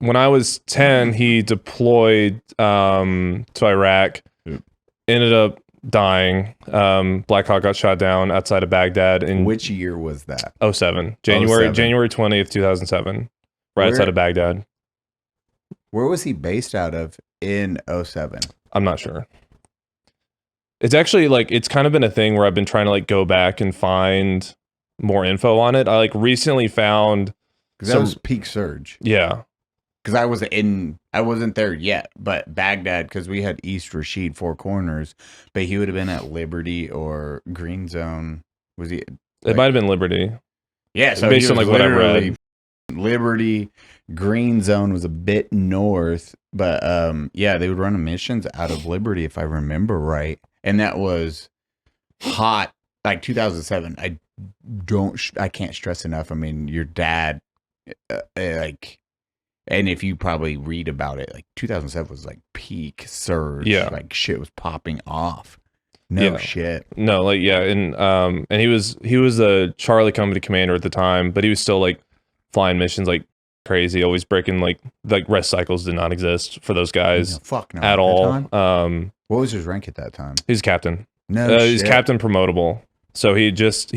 when I was 10, he deployed to Iraq, ended up dying. Black Hawk got shot down outside of Baghdad in Which year was that? 07. January 20th, 2007, right outside of Baghdad. Where was he based out of in 07? I'm not sure. It's actually like, it's kind of been a thing where I've been trying to like go back and find more info on it. I like recently found, because that was peak surge. Yeah. Because I wasn't there yet, but Baghdad, because we had East Rashid, Four Corners, but he would have been at Liberty or Green Zone. Was he? It might have been Liberty. Yeah, so based on like what I've read. Liberty, Green Zone was a bit north, but yeah, they would run missions out of Liberty if I remember right, and that was hot, like 2007. I can't stress enough. I mean, your dad, like. And if you probably read about it, like 2007 was like peak surge. Yeah. Like shit was popping off. No shit. No, like, yeah. And he was a Charlie Company commander at the time, but he was still like flying missions like crazy, always breaking like rest cycles did not exist for those guys at all. What was his rank at that time? He's captain. No shit. He's captain promotable. So he just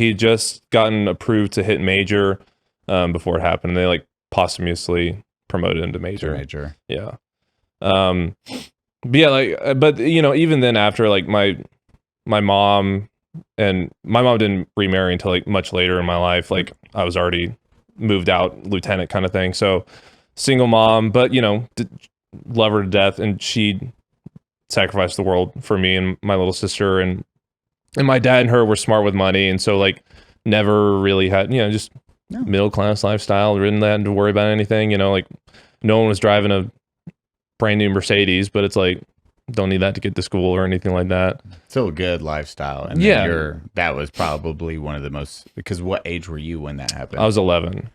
gotten approved to hit major before it happened. They like posthumously promoted him to major. Yeah. But yeah, like, but you know, even then after like my mom didn't remarry until like much later in my life. Like I was already moved out, lieutenant kind of thing. So single mom, but you know, love her to death, and she sacrificed the world for me and my little sister, and my dad and her were smart with money, and so like never really had, you know, just middle class lifestyle, didn't have to worry about anything, you know, like no one was driving a brand new Mercedes, but it's like don't need that to get to school or anything like that. Still a good lifestyle. And that was probably one of the most, because what age were you when that happened? I was 11.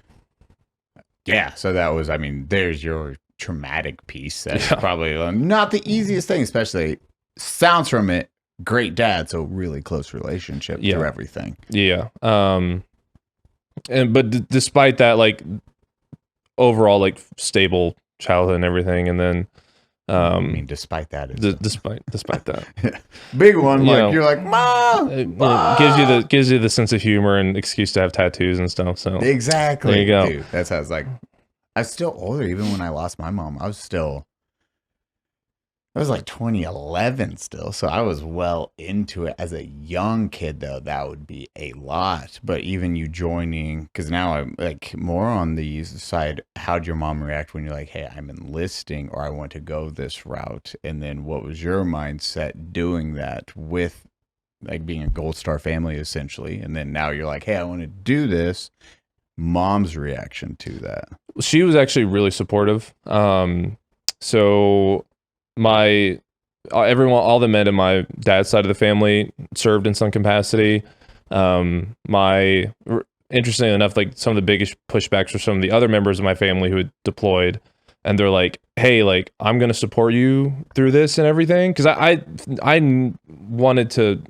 Yeah, so that was, I mean, there's your traumatic piece. That's probably not the easiest thing, especially sounds from it, great dad, so really close relationship through everything. Yeah. But despite that, like overall, like stable childhood and everything, and then I mean, despite that, despite that, big one, like you're like, Ma, it gives you the sense of humor and excuse to have tattoos and stuff. So exactly, there you go. Dude, that's how it's like. I was still older, even when I lost my mom. I was like 2011 still, so I was well into it. As a young kid, though, that would be a lot. But even you joining, because now I'm like more on the side, how'd your mom react when you're like, hey, I'm enlisting, or I want to go this route? And then what was your mindset doing that with like being a Gold Star family, essentially? And then now you're like, hey, I want to do this. Mom's reaction to that? She was actually really supportive. So all the men in my dad's side of the family served in some capacity. Interestingly enough, like some of the biggest pushbacks were some of the other members of my family who had deployed, and they're like, hey, like I'm going to support you through this and everything. Cause I wanted to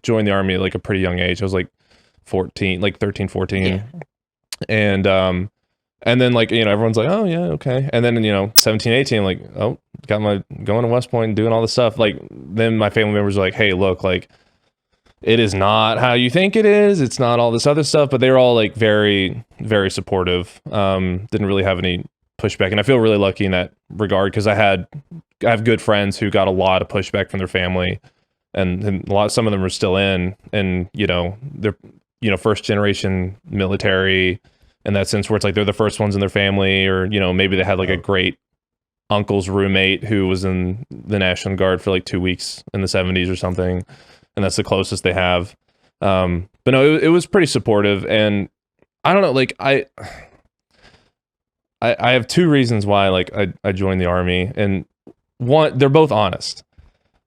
join the army at like a pretty young age. I was like 14, like 13, 14. Yeah. And then like, you know, everyone's like, oh yeah, okay. And then, you know, 17, 18, like, oh, going to West Point and doing all this stuff. Like then my family members were like, hey, look, like it is not how you think it is. It's not all this other stuff, but they were all like very, very supportive. Didn't really have any pushback. And I feel really lucky in that regard, because I have good friends who got a lot of pushback from their family, and some of them are still in, and, you know, they're, you know, first generation military, in that sense, where it's like they're the first ones in their family, or, you know, maybe they had like a great uncle's roommate who was in the National Guard for like 2 weeks in the 70s or something, and that's the closest they have. But no, it was pretty supportive, and I don't know, like I have two reasons why like I joined the army, and one, they're both honest.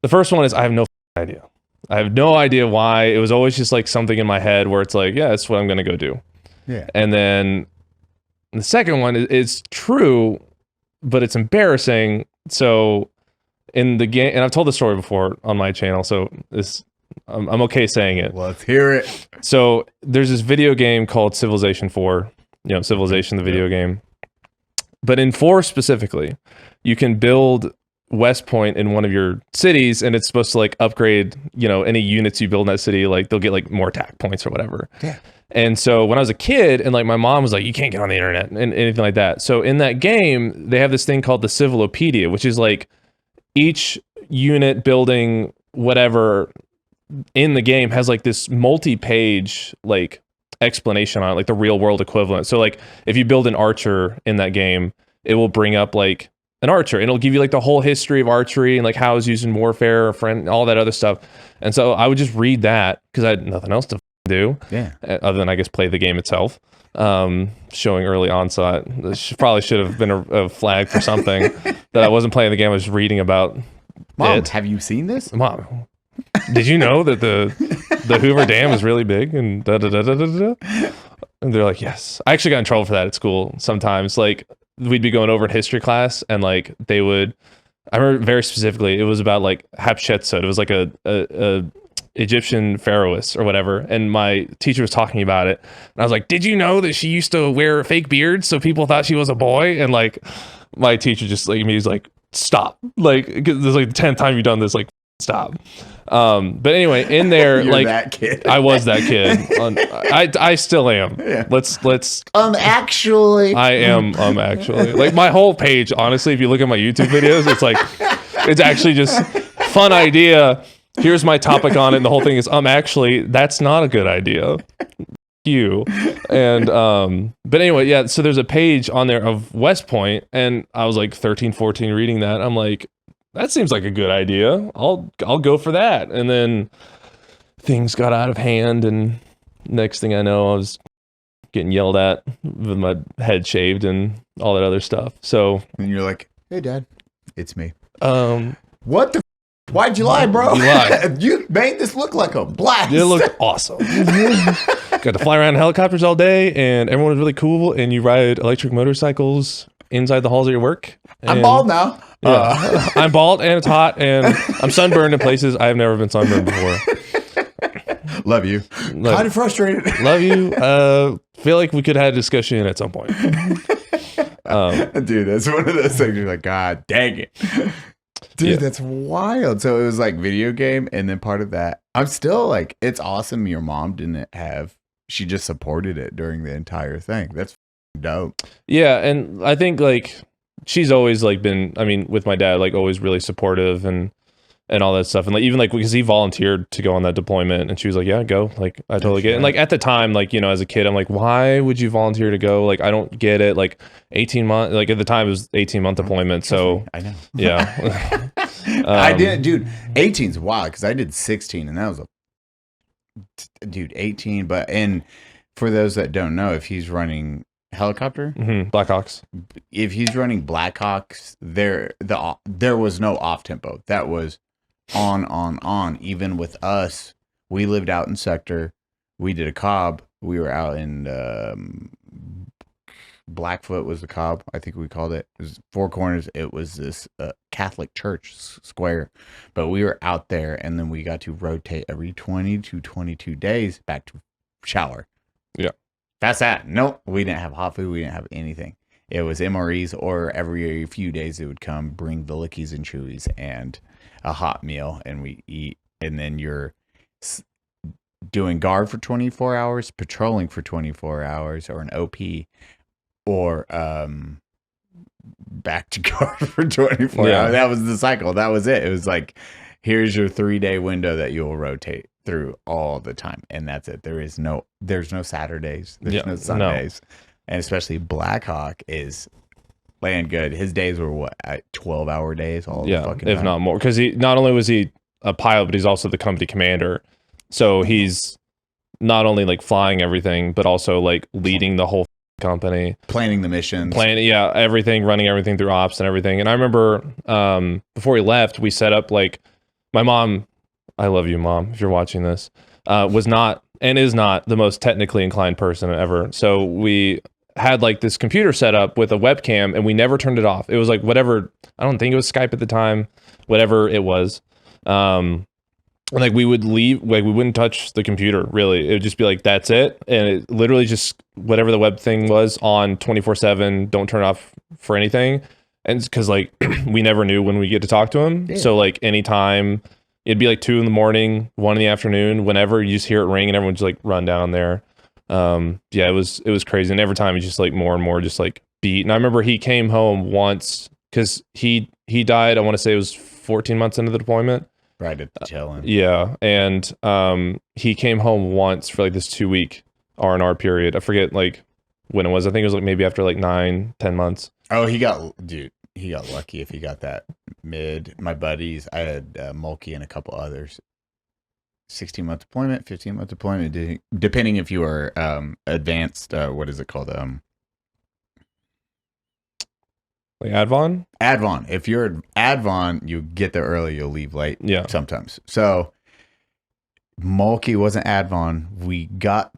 The first one is I have no idea. I have no idea why. It was always just like something in my head where it's like, yeah, that's what I'm gonna go do. Yeah. And then the second one is true, but it's embarrassing. So in the game, and I've told the story before on my channel, so I'm okay saying it. Let's hear it. So there's this video game called Civilization 4, you know, Civilization, the video game. But in 4 specifically, you can build West Point in one of your cities, and it's supposed to like upgrade, any units you build in that city, like they'll get like more attack points or whatever. Yeah. And so when I was a kid, and like my mom was like, you can't get on the internet and anything like that. So in that game, they have this thing called the Civilopedia, which is like each unit building whatever in the game has like this multi-page like explanation on it, like the real world equivalent. So like if you build an archer in that game, it will bring up like an archer, and it'll give you like the whole history of archery and like how it's used in warfare, all that other stuff. And so I would just read that because I had nothing else to do, other than I guess play the game itself. Showing early onset, probably should have been a flag for something that I wasn't playing the game. I was reading about. Mom, have you seen this? Mom, did you know that the Hoover Dam is really big and da da da da da da? And they're like, yes. I actually got in trouble for that at school sometimes. Like we'd be going over in history class, and like they would. I remember very specifically, it was about like Hatshepsut. It was like a Egyptian pharaohs or whatever, and my teacher was talking about it, and I was like, did you know that she used to wear fake beards so people thought she was a boy? And like my teacher just like me was like, stop, like, this is like the 10th time you've done this, like stop. But anyway, in there, You're like that kid. I was that kid. I still am. Yeah. Let's actually I am actually, like my whole page, honestly, if you look at my YouTube videos, it's like it's actually just fun idea. Here's my topic on it, and the whole thing is actually that's not a good idea. You. And but anyway, yeah, so there's a page on there of West Point, and I was like 13, 14 reading that. I'm like, that seems like a good idea. I'll go for that. And then things got out of hand, and next thing I know, I was getting yelled at with my head shaved and all that other stuff. So and you're like, hey dad, it's me. What the why'd you lie, bro? You lied. You made this look like a blast. It looked awesome. Got to fly around in helicopters all day, and everyone was really cool, and you ride electric motorcycles inside the halls of your work. I'm bald now. Yeah. I'm bald, and it's hot, and I'm sunburned in places I've never been sunburned before. Love you. Kind of frustrated. Love you. Feel like we could have a discussion at some point. Dude, that's one of those things you're like, God dang it. Dude, that's wild. So it was like video game, and then part of that, I'm still like, it's awesome your mom didn't have, she just supported it during the entire thing. That's dope. Yeah, and I think like she's always like been, I mean, with my dad, like always really supportive and all that stuff. And like even like because he volunteered to go on that deployment, and she was like, yeah, go. Like I totally get it. And like at the time, like, as a kid, I'm like, why would you volunteer to go? Like I don't get it. Like 18 months, like at the time it was 18-month deployment. So I know. Yeah. I didn't, dude. 18's wild because I did 16, and that was 18. But and for those that don't know, if he's running helicopter, Blackhawks, if he's running Blackhawks, there was no off tempo. That was on. Even with us, we lived out in sector. We did a cob. We were out in Blackfoot was the cob, I think we called it. It was Four Corners. It was this Catholic church square, but we were out there, and then we got to rotate every 20 to 22 days back to shower. Yeah, that's that. Nope, we didn't have hot food. We didn't have anything. It was MREs, or every few days it would come bring the lickies and chewies and a hot meal, and we eat. And then you're doing guard for 24 hours, patrolling for 24 hours, or an OP, or back to guard for 24 hours. That was the cycle. That was it. It was like, here's your 3-day window that you'll rotate through all the time, and that's it. There's no Saturdays. There's no Sundays. No. And especially Blackhawk is laying good. His days were what, 12-hour days all the fucking time. If not more, because he not only was he a pilot, but he's also the company commander. So he's not only like flying everything, but also like leading the whole company, planning the missions, everything, running everything through ops and everything. And I remember before he left, we set up like my mom. I love you, Mom, if you're watching this. Was not and is not the most technically inclined person ever. So we had like this computer set up with a webcam, and we never turned it off. It was like whatever. I don't think it was Skype at the time. Whatever it was. And like we would leave, like we wouldn't touch the computer really. It would just be like, that's it. And it literally just whatever the web thing was on 24/7, don't turn off for anything. And because like we never knew when we get to talk to him. Yeah. So like anytime it'd be like 2 a.m, 1 in the afternoon, whenever you just hear it ring and everyone just like run down there. Yeah, it was crazy. And every time it's just like more and more just like beat. And I remember he came home once because he died, I want to say it was 14 months into the deployment. Right at the tail end. Yeah, and he came home once for like this 2-week R&R period. I forget like when it was. I think it was like maybe after like 9-10 months. Oh, he got lucky if he got that mid. My buddies, I had Mulkey and a couple others. 16-month deployment, 15-month deployment, depending if you are advanced. What is it called? Like Advon? Advon. If you're Advon, you get there early, you'll leave late. Yeah. Sometimes. So Mulkey wasn't Advon. We got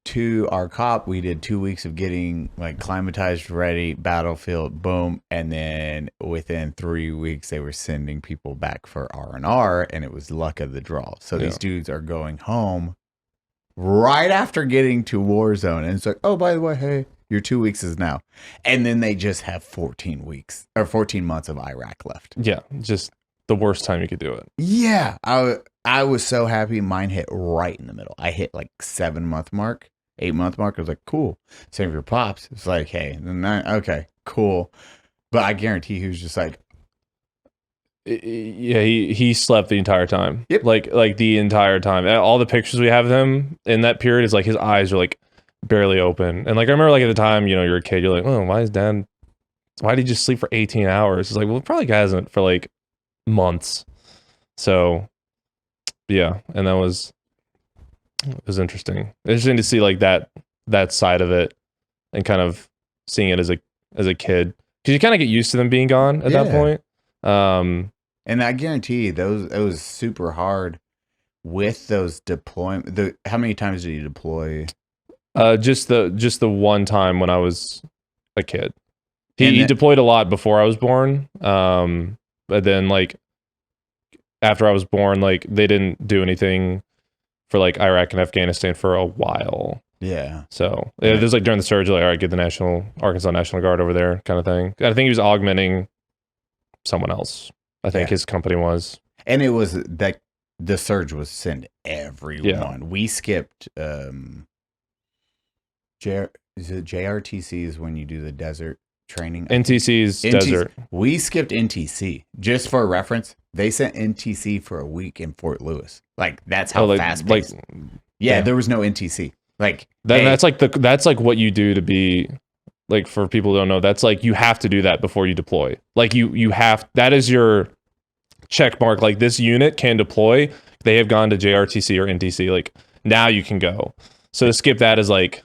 to our cop. We did 2 weeks of getting like climatized, ready, battlefield, boom, and then within 3 weeks they were sending people back for R&R, and it was luck of the draw. So these dudes are going home right after getting to Warzone, and it's like, oh, by the way, hey, your 2 weeks is now. And then they just have 14 weeks or 14 months of Iraq left. Yeah, just the worst time you could do it. Yeah. I was so happy mine hit right in the middle. I hit like 7-month mark, 8-month mark. I was like, cool. Same for your pops. It's like, hey, okay, cool. But I guarantee he was just like, yeah, he slept the entire time. Yep. Like the entire time. All the pictures we have of him in that period is like his eyes are like barely open. And like I remember like at the time, you know, you're a kid, you're like, oh, why did he just sleep for 18 hours? It's like, well, it probably hasn't for like months. So yeah, and it was interesting. Interesting to see like that side of it and kind of seeing it as a kid. Because you kind of get used to them being gone at that point. And I guarantee you, it was super hard with those deployment. How many times did you deploy? Just the one time when I was a kid. He deployed a lot before I was born. But then like after I was born, like they didn't do anything for like Iraq and Afghanistan for a while. Yeah. So it was like during the surge, like, all right, get the Arkansas National Guard over there kind of thing. I think he was augmenting someone else. I think his company was. And it was that the surge was send everyone. Yeah. We skipped is it JRTCs when you do the desert training? NTC's desert. We skipped NTC. Just for reference, they sent NTC for a week in Fort Lewis. Like that's how fast paced. Like, yeah, there was no NTC. Like that's like what you do to be like, for people who don't know, that's like you have to do that before you deploy. Like you have, that is your check mark. Like this unit can deploy. They have gone to JRTC or NTC. Like now you can go. So to skip that is like,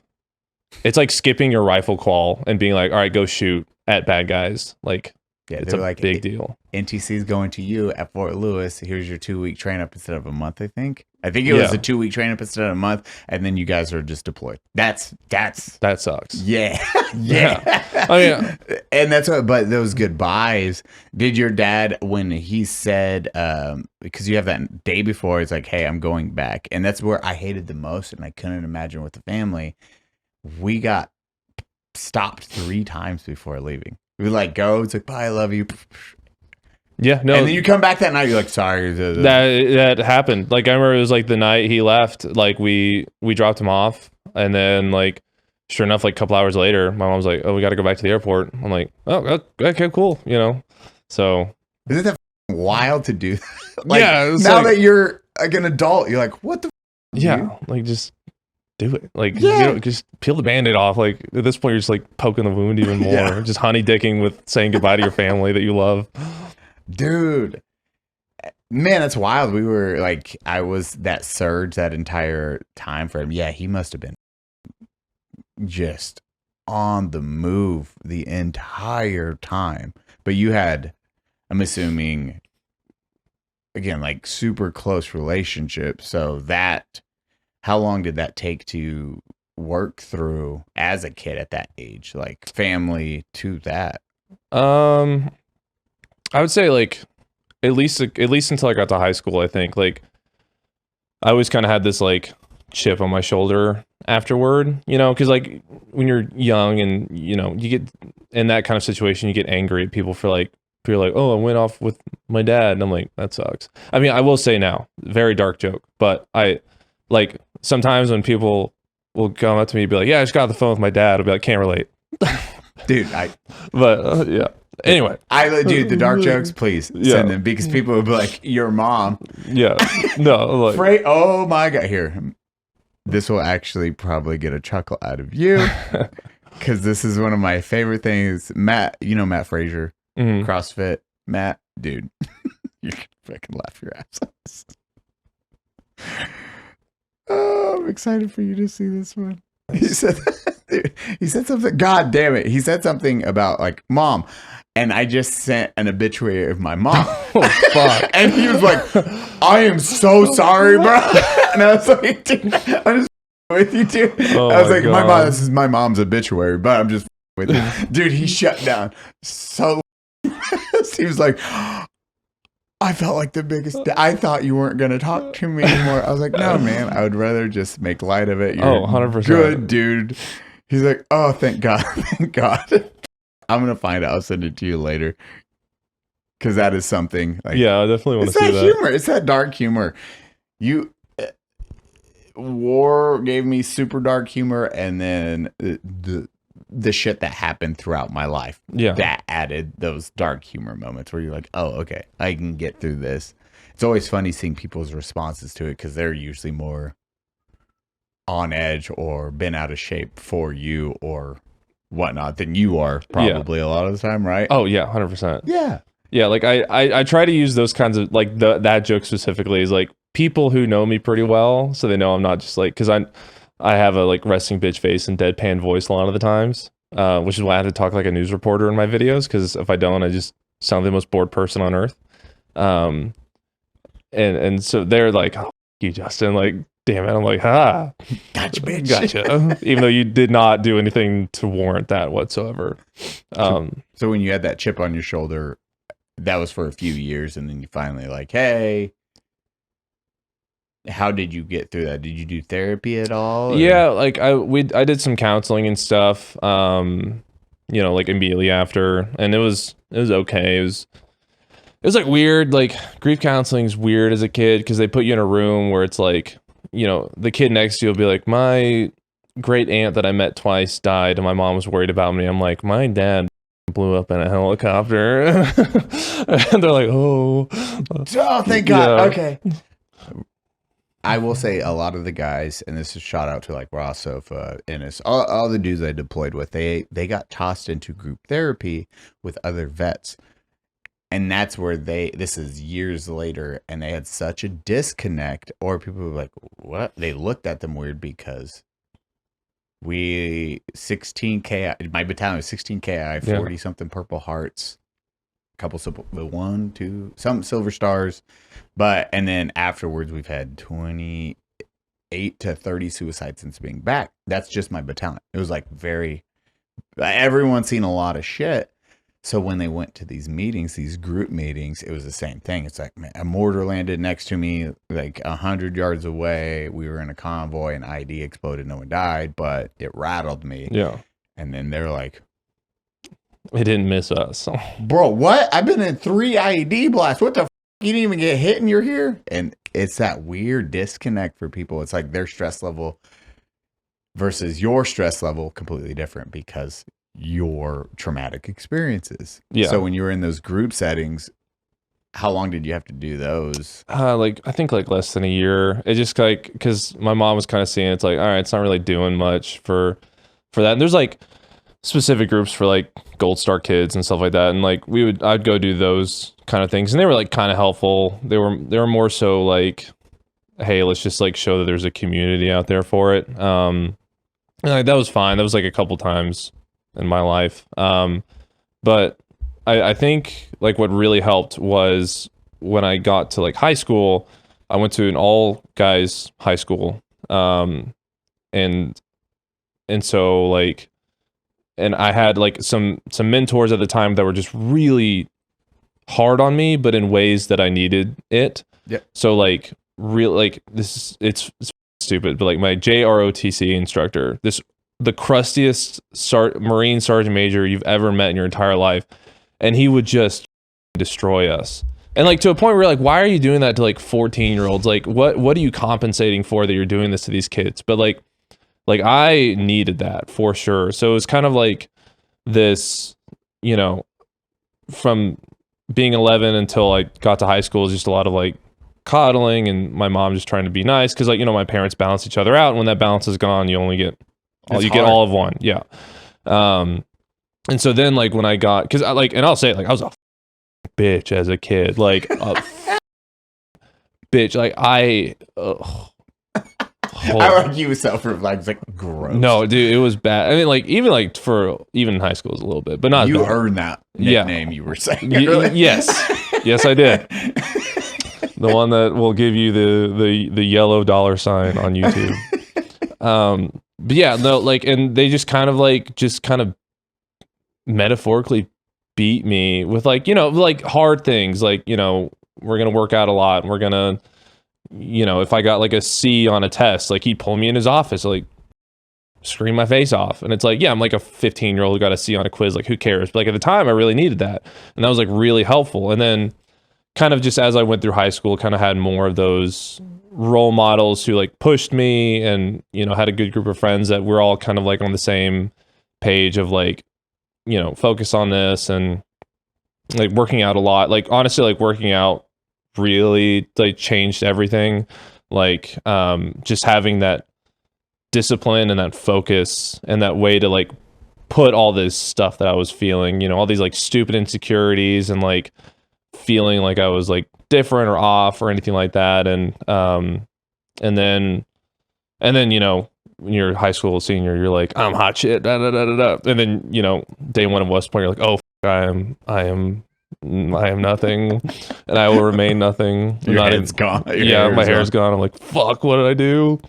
it's like skipping your rifle qual and being like, all right, go shoot at bad guys. Like, yeah, it's a like, big deal. NTC's going to you at Fort Lewis. Here's your 2-week train up instead of a month, I think. I think it was a 2-week train up instead of a month, and then you guys are just deployed. That sucks. Yeah. Yeah. Oh yeah. And that's what, but those goodbyes, did your dad, when he said, because you have that day before, it's like, hey, I'm going back. And that's where I hated the most, and I couldn't imagine with the family. We got stopped 3 times before leaving. We like go, it's like, bye, I love you. Yeah, no. And then you come back that night, you're like, sorry. That happened. Like I remember it was like the night he left, like we dropped him off, and then like sure enough, like a couple hours later, my mom's like, oh, we got to go back to the airport. I'm like, oh, okay, cool, you know. So isn't that wild to do? Like, yeah. Now that you're like an adult, you're like, what the? Yeah, like just do it. Like, you know, just peel the Band-Aid off. Like at this point, you're just like poking the wound even more. Just honey dicking with saying goodbye to your family that you love. Dude, man, that's wild. We were like, I was that surge that entire time for him. Yeah, he must have been just on the move the entire time. But you had, I'm assuming, again, like super close relationship. So that, how long did that take to work through as a kid at that age? Like family to that? I would say like at least until I got to high school, I think. Like I always kind of had this like chip on my shoulder afterward, you know, because like when you're young and you know you get in that kind of situation, you get angry at people for like you're like, oh, I went off with my dad, and I'm like, that sucks. I mean, I will say now, very dark joke, but I like sometimes when people will come up to me and be like, yeah, I just got off the phone with my dad, I'll be like, can't relate, dude. but yeah. Anyway, dude, the dark jokes, please send them because people will be like, your mom. Yeah, no, like, oh my god, here. This will actually probably get a chuckle out of you because this is one of my favorite things. Matt, you know Matt Frazier, CrossFit. Matt, dude, you can fucking laugh your ass off. Oh, I'm excited for you to see this one. He said, dude, he said something. God damn it! He said something about like mom, and I just sent an obituary of my mom. oh fuck! And he was like, "I am so sorry, bro." And I was like, dude, "I'm just with you, dude." Oh I was like, God. "My mom, this is my mom's obituary, but I'm just with you, dude." He shut down so. He was like, I felt like the biggest. I thought you weren't going to talk to me anymore. I was like, no, man, I would rather just make light of it. You're 100%. good, dude. He's like, oh, thank God. Thank God. I'm going to find out. I'll send it to you later. Because that is something. Like, Yeah, I definitely want to see that. that. Humor. It's that dark humor. War gave me super dark humor. And then the shit that happened throughout my life that added those dark humor moments where you're like, oh, okay, I can get through this. It's always funny seeing people's responses to it because they're usually more on edge or been out of shape for you or whatnot than you are probably a lot of the time, right? Oh yeah, 100%. Yeah, like I try to use those kinds of like that joke specifically is like people who know me pretty well, so they know I'm not just like, because I have a like resting bitch face and deadpan voice a lot of the times, which is why I have to talk like a news reporter in my videos, because if I don't, I just sound the most bored person on earth. And so they're like, oh, you Justin, like, damn it. I'm like, gotcha, bitch. Gotcha. Even though you did not do anything to warrant that whatsoever. So when you had that chip on your shoulder, that was for a few years, and then you finally like, hey. How did you get through that? Did you do therapy at all? Or? Yeah, like I did some counseling and stuff. You know, like immediately after, and it was okay. It was like weird. Like grief counseling is weird as a kid because they put you in a room where it's like, you know, the kid next to you will be like, my great aunt that I met twice died, and my mom was worried about me. I'm like, my dad blew up in a helicopter, and they're like, oh, thank God. Okay. I will say a lot of the guys, and this is shout out to like Ross Sofa, Ennis, all the dudes I deployed with, they got tossed into group therapy with other vets. And that's where this is years later, and they had such a disconnect, or people were like, what? They looked at them weird because we 16 KI, my battalion was 16 KI, 40 something Purple Hearts, a couple some Silver Stars. And then afterwards, we've had 28 to 30 suicides since being back. That's just my battalion. It was like everyone's seen a lot of shit. So when they went to these meetings, these group meetings, it was the same thing. It's like, man, a mortar landed next to me, like 100 yards away. We were in a convoy, and ID exploded. No one died, but it rattled me. Yeah. And then they're like, it didn't miss us. Bro, what? I've been in 3 IED blasts. What the f? You didn't even get hit and you're here? And it's that weird disconnect for people. It's like their stress level versus your stress level completely different because your traumatic experiences. Yeah. So when you were in those group settings, how long did you have to do those? Like I think like less than a year. It just like because my mom was kind of seeing it's like, all right, it's not really doing much for that. And there's like specific groups for like Gold Star kids and stuff like that, and like I'd go do those kind of things, and they were like kind of helpful. They were more so like, hey, let's just like show that there's a community out there for it. And like, that was fine. That was like a couple times in my life. But I think like what really helped was when I got to like high school, I went to an all guys high school. And so like, and I had like some mentors at the time that were just really hard on me, but in ways that I needed it. Yeah. So like real like it's stupid, but like my JROTC instructor, the crustiest Marine sergeant major you've ever met in your entire life, and he would just destroy us. And like to a point where you're like, why are you doing that to like 14-year-olds? Like what are you compensating for that you're doing this to these kids? But like I needed that for sure. So it was kind of like this, you know, from being 11 until I got to high school is just a lot of like coddling and my mom just trying to be nice because like, you know, my parents balance each other out, and when that balance is gone, you only get get all of one. Yeah. And so then like when I got, because I like, and I'll say it, like I was a bitch as a kid, like a bitch, like I like you self-reflect, like gross. No, dude, it was bad. I mean, like even in high school is a little bit, but not. You earned that nickname. You were saying, yes, yes, I did. The one that will give you the yellow dollar sign on YouTube. But yeah, no, like, and they just kind of metaphorically beat me with like, you know, like hard things, like, you know, we're gonna work out a lot, and we're gonna, you know, if I got like a C on a test, like he'd pull me in his office, like scream my face off. And it's like, yeah, I'm like a 15-year-old who got a C on a quiz, like who cares? But like at the time I really needed that, and that was like really helpful. And then kind of just as I went through high school, kind of had more of those role models who like pushed me, and, you know, had a good group of friends that we're all kind of like on the same page of like, you know, focus on this, and like working out a lot. Like honestly, like working out really like changed everything. Like just having that discipline and that focus and that way to like put all this stuff that I was feeling, you know, all these like stupid insecurities and like feeling like I was like different or off or anything like that. And then, you know, when you're a high school senior, you're like, I'm hot shit, da, da, da, da, da. And then, you know, day one of West Point, you're like, oh, I am nothing, and I will remain nothing. Your head's gone. My hair's gone. I'm like, fuck, what did I do?